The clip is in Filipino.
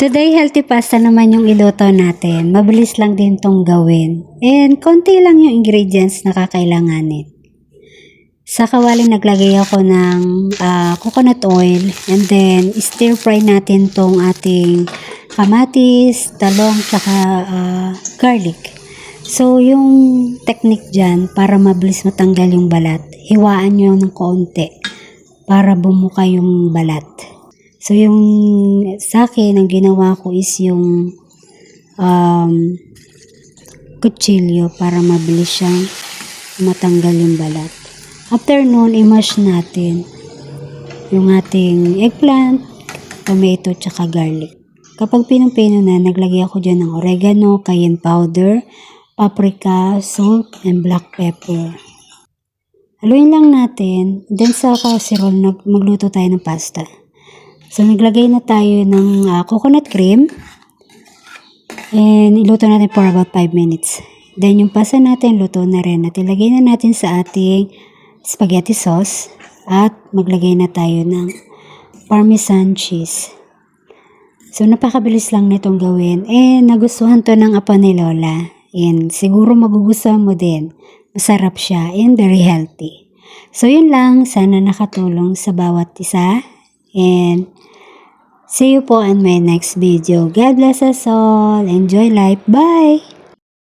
Today, healthy pasta naman yung iluto natin. Mabilis lang din tong gawin. And konti lang yung ingredients na kakailanganin. Sa kawali naglagay ako ng coconut oil. And then, stir fry natin tong ating kamatis, talong, tsaka garlic. So, yung technique dyan, para mabilis matanggal yung balat, hiwaan nyo ng konti para bumuka yung balat. So, yung sa akin, ang ginawa ko is yung kutsilyo para mabilis siyang matanggal yung balat. After nun, i-mash natin yung ating eggplant, tomato, tsaka garlic. Kapag pinong-pino na, naglagay ako dyan ng oregano, cayenne powder, paprika, salt, and black pepper. Haluin lang natin, then sa casserole, magluto tayo ng pasta. So, naglagay na tayo ng coconut cream. And iluto natin for about 5 minutes. Then, yung pasta natin, luto na rin. At ilagay na natin sa ating spaghetti sauce. At maglagay na tayo ng parmesan cheese. So, napakabilis lang nitong gawin. And nagustuhan to ng apo ni Lola. And siguro magugustuhan mo din. Masarap siya and very healthy. So, yun lang. Sana nakatulong sa bawat isa. And see you po on my next video. God bless us all. Enjoy life. Bye!